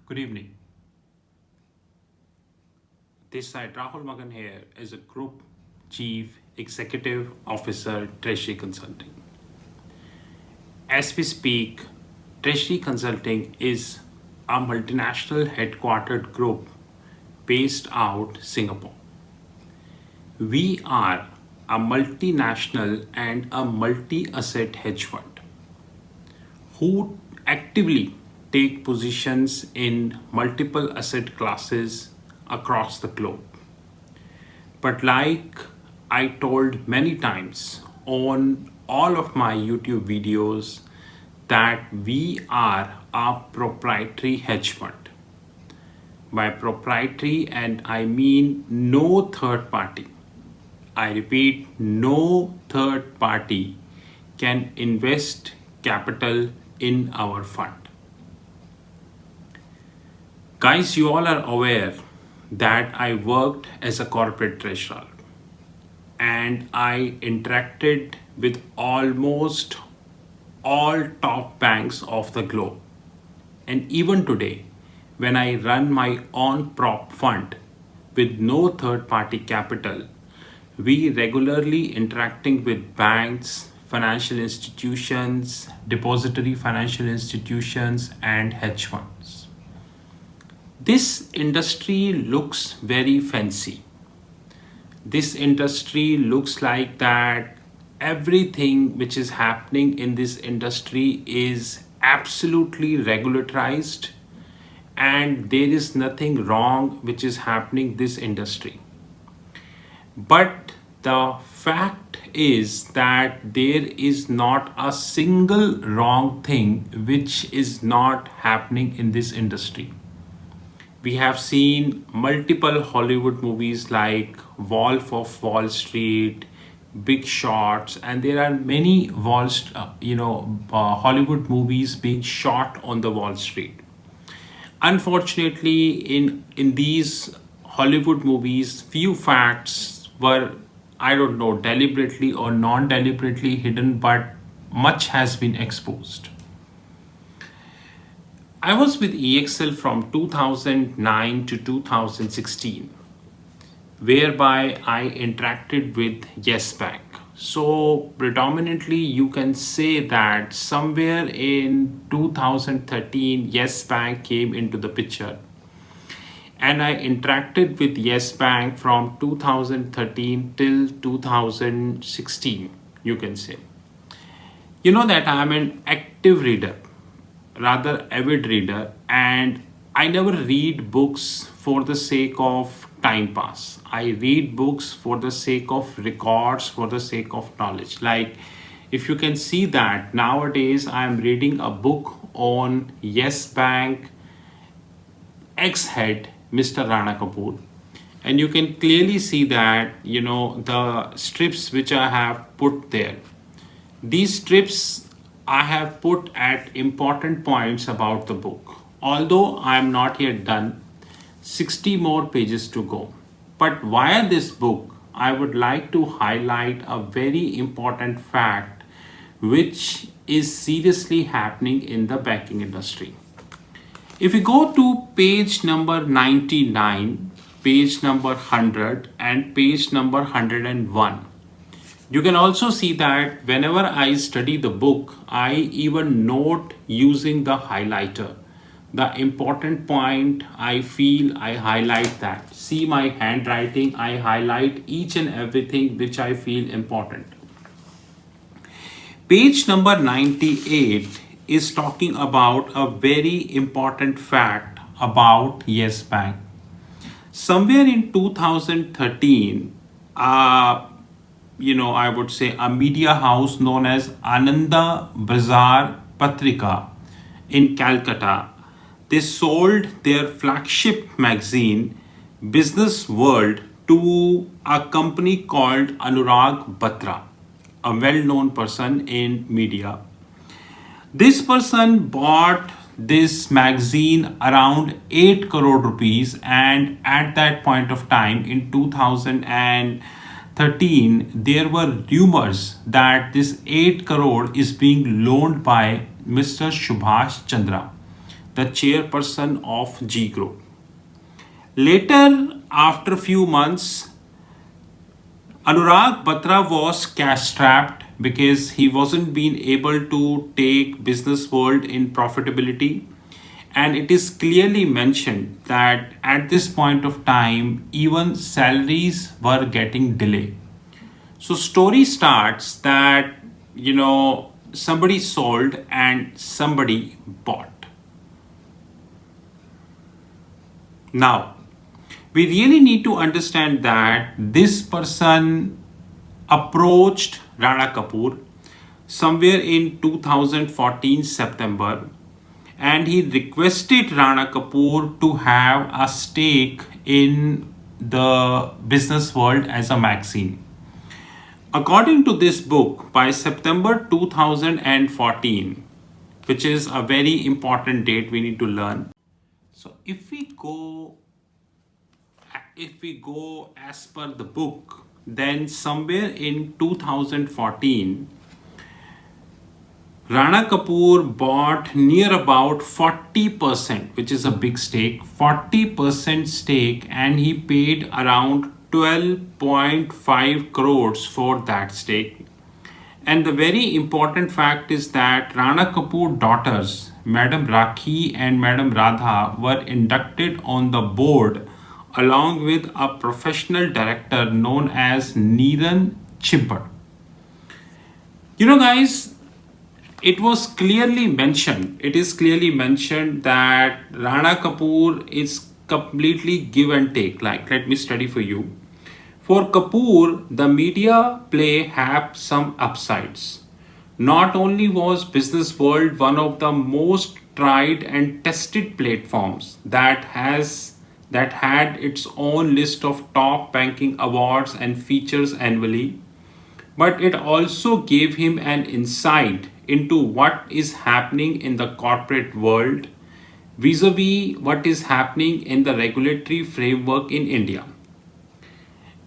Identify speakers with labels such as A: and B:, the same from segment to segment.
A: Good evening. This side Rahul Magan here is a Group Chief Executive Officer, Treasury Consulting. As we speak, Treasury Consulting is a multinational headquartered group based out Singapore. We are a multinational and a multi-asset hedge fund who actively take positions in multiple asset classes across the globe. But like I told many times on all of my YouTube videos, that we are a proprietary hedge fund. By proprietary, and I mean no third party. I repeat, no third party can invest capital in our fund. Guys, you all are aware that I worked as a corporate treasurer and I interacted with almost all top banks of the globe. And even today, when I run my own prop fund with no third party capital, we regularly interacting with banks, financial institutions, depository financial institutions, and hedge funds. This industry looks very fancy. This industry looks like that everything which is happening in this industry is absolutely regularized and there is nothing wrong which is happening this industry. But the fact is that there is not a single wrong thing which is not happening in this industry. We have seen multiple Hollywood movies like Wolf of Wall Street, Big Shots, and there are many Hollywood movies being shot on the Wall Street. Unfortunately, in these Hollywood movies, few facts were, I don't know, deliberately or non-deliberately hidden, but much has been exposed. I was with EXL from 2009 to 2016, whereby I interacted with Yes Bank. So predominantly you can say that somewhere in 2013, Yes Bank came into the picture. And I interacted with Yes Bank from 2013 till 2016, you can say. You know that I am an active reader, rather avid reader, and I never read books for the sake of time pass. I read books for the sake of records, for the sake of knowledge. Like if you can see that nowadays I am reading a book on Yes Bank ex-head Mr. Rana Kapoor, and you can clearly see that the strips which I have put there. These strips I have put at important points about the book. Although I am not yet done, 60 more pages to go. But via this book, I would like to highlight a very important fact which is seriously happening in the banking industry. If we go to page number 99, page number 100, and page number 101, you can also see that whenever I study the book, I even note using the highlighter. The important point I feel I highlight that. See my handwriting, I highlight each and everything which I feel important. Page number 98 is talking about a very important fact about Yes Bank. Somewhere in 2013, I would say a media house known as Ananda Bazar Patrika in Calcutta, they sold their flagship magazine, Business World, to a company called Anurag Batra, a well-known person in media. This person bought this magazine around 8 crore rupees, and at that point of time in 2013 there were rumors that this 8 crore is being loaned by Mr. Subhash Chandra, the chairperson of G Group. Later, after a few months, Anurag Batra was cash strapped because he wasn't being able to take business world in profitability. And it is clearly mentioned that at this point of time, even salaries were getting delayed. So story starts that somebody sold and somebody bought. Now, we really need to understand that this person approached Rana Kapoor somewhere in 2014 September, and he requested Rana Kapoor to have a stake in the business world as a magazine. According to this book, by September 2014, which is a very important date we need to learn. So if we go as per the book, then somewhere in 2014, Rana Kapoor bought near about 40%, which is a big stake, 40% stake, and he paid around 12.5 crores for that stake. And the very important fact is that Rana Kapoor daughters, Madam Rakhi and Madam Radha, were inducted on the board along with a professional director known as Neeran Chibbar. Guys, it is clearly mentioned that Rana Kapoor is completely give and take. Like, let me study for you. For Kapoor, the media play have some upsides. Not only was Business World one of the most tried and tested platforms that had its own list of top banking awards and features annually, but it also gave him an insight into what is happening in the corporate world vis-a-vis what is happening in the regulatory framework in India.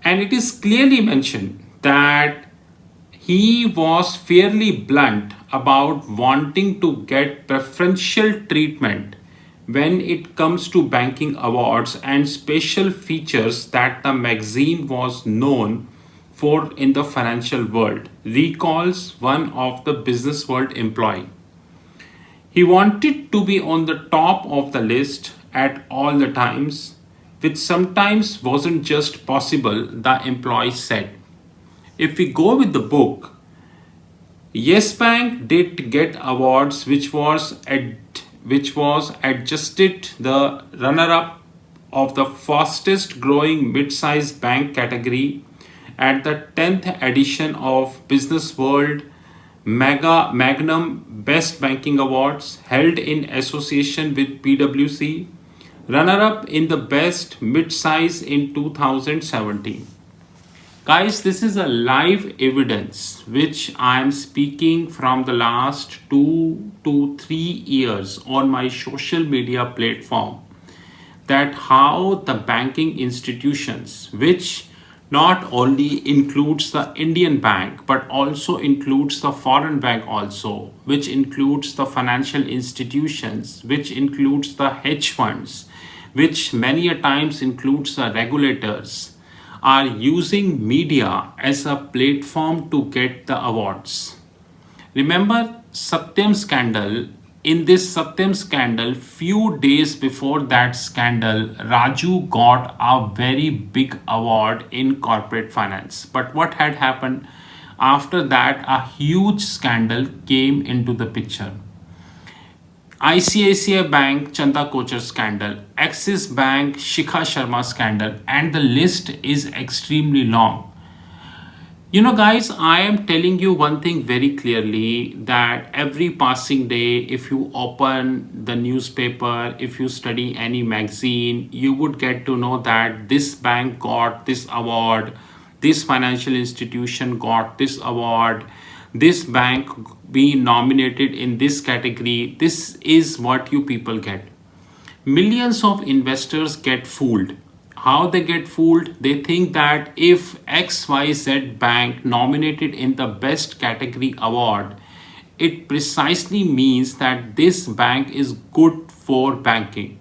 A: And it is clearly mentioned that he was fairly blunt about wanting to get preferential treatment when it comes to banking awards and special features that the magazine was known for in the financial world, recalls one of the business world employee. He wanted to be on the top of the list at all the times, which sometimes wasn't just possible, the employee said. If we go with the book, Yes Bank did get awards, which was adjusted the runner-up of the fastest growing mid-sized bank category at the 10th edition of Business World Magnum Best Banking Awards held in association with PwC, runner-up in the Best Mid-Size in 2017. Guys, this is a live evidence which I am speaking from the last 2 to 3 years on my social media platform, that how the banking institutions, which not only includes the Indian bank but also includes the foreign bank also, which includes the financial institutions, which includes the hedge funds, which many a times includes the regulators, are using media as a platform to get the awards. Remember Satyam scandal? In this Satyam scandal, few days before that scandal, Raju got a very big award in corporate finance. But what had happened? After that, a huge scandal came into the picture. ICICI Bank Chanda Kochar scandal, Axis Bank Shikha Sharma scandal, and the list is extremely long. Guys, I am telling you one thing very clearly, that every passing day, if you open the newspaper, if you study any magazine, you would get to know that this bank got this award, this financial institution got this award, this bank being nominated in this category. This is what you people get. Millions of investors get fooled. How they get fooled? They think that if XYZ bank nominated in the best category award, it precisely means that this bank is good for banking.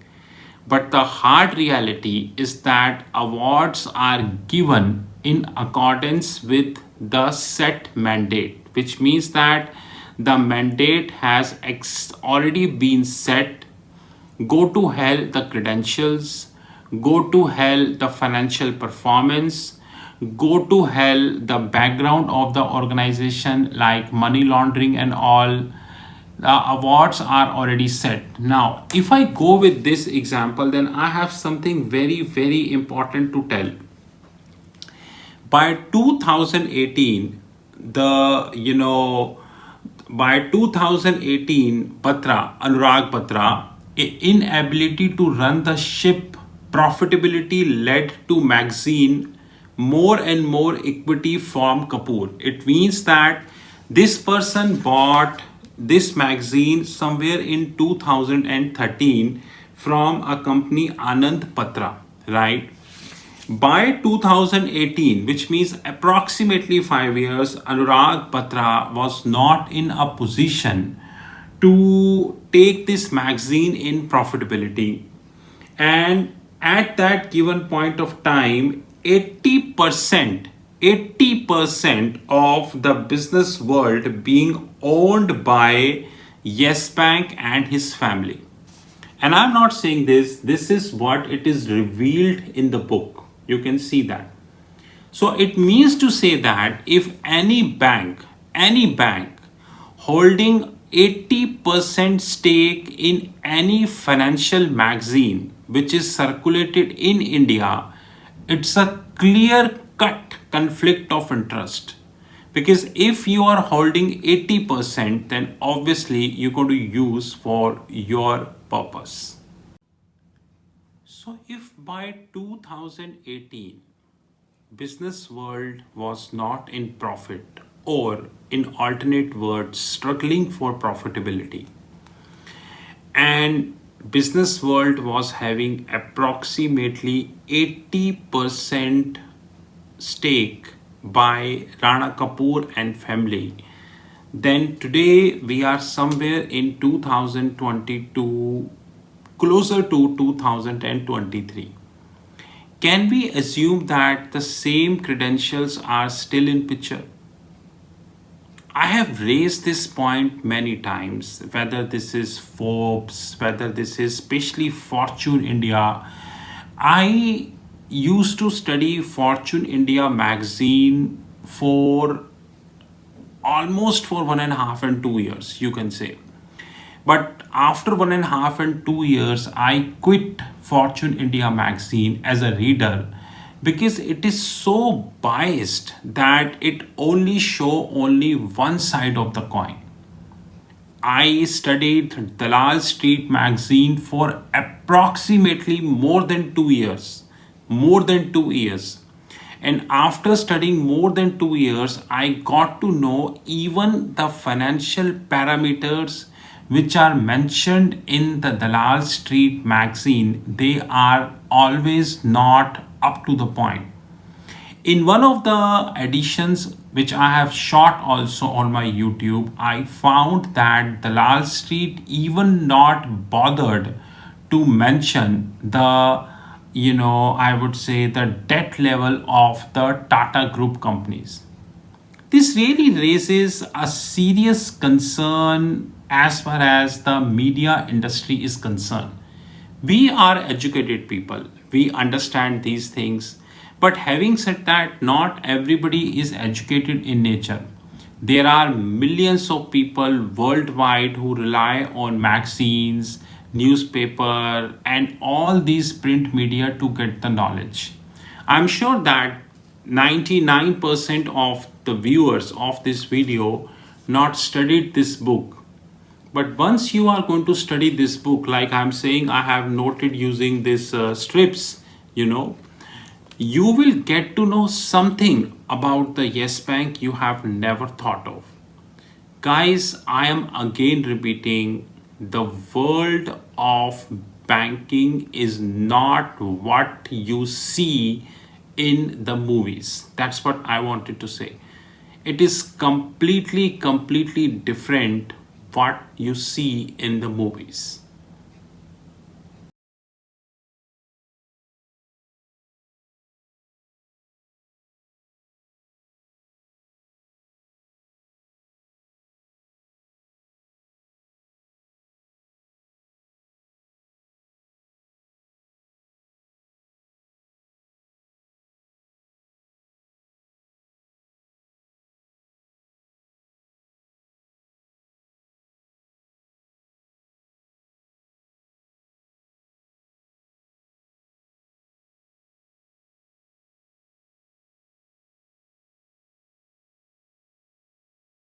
A: But the hard reality is that awards are given in accordance with the set mandate, which means that the mandate has already been set. Go to hell the credentials, go to hell the financial performance, go to hell the background of the organization like money laundering and all. The awards are already set. Now if I go with this example, then I have something very very important to tell. By 2018, the by 2018, Anurag Batra, inability to run the ship profitability led to magazine more and more equity from Kapoor. It means that this person bought this magazine somewhere in 2013 from a company Anand Patra, right? By 2018, which means approximately 5 years, Anurag Batra was not in a position to take this magazine in profitability. And at that given point of time, 80% of the business world being owned by Yes Bank and his family. And I'm not saying this is what it is revealed in the book. You can see that. So it means to say that if any bank holding 80% stake in any financial magazine which is circulated in India, it's a clear cut conflict of interest. Because if you are holding 80%, then obviously you're going to use for your purpose. So if by 2018 business world was not in profit, or in alternate words struggling for profitability, and business world was having approximately 80% stake by Rana Kapoor and family, then today we are somewhere in 2022, closer to 2023. Can we assume that the same credentials are still in picture? I have raised this point many times, whether this is Forbes, whether this is especially Fortune India. I used to study Fortune India magazine for almost for 1.5 and 2 years, you can say. But after 1.5 and 2 years, I quit Fortune India magazine as a reader because it is so biased that it only show only one side of the coin. I studied Dalal Street magazine for approximately more than 2 years. More than 2 years. And after studying more than 2 years, I got to know even the financial parameters which are mentioned in the Dalal Street magazine. They are always not up to the point. In one of the editions which I have shot also on my YouTube, I found that Dalal Street even not bothered to mention the, I would say the debt level of the Tata Group companies. This really raises a serious concern as far as the media industry is concerned. We are educated people, we understand these things, but having said that, not everybody is educated in nature. There are millions of people worldwide who rely on magazines, newspaper, and all these print media to get the knowledge. I'm sure that 99% of the viewers of this video not studied this book. But once you are going to study this book, like I'm saying, I have noted using this strips, you will get to know something about the Yes Bank you have never thought of. Guys, I am again repeating, the world of banking is not what you see in the movies. That's what I wanted to say. It is completely different what you see in the movies.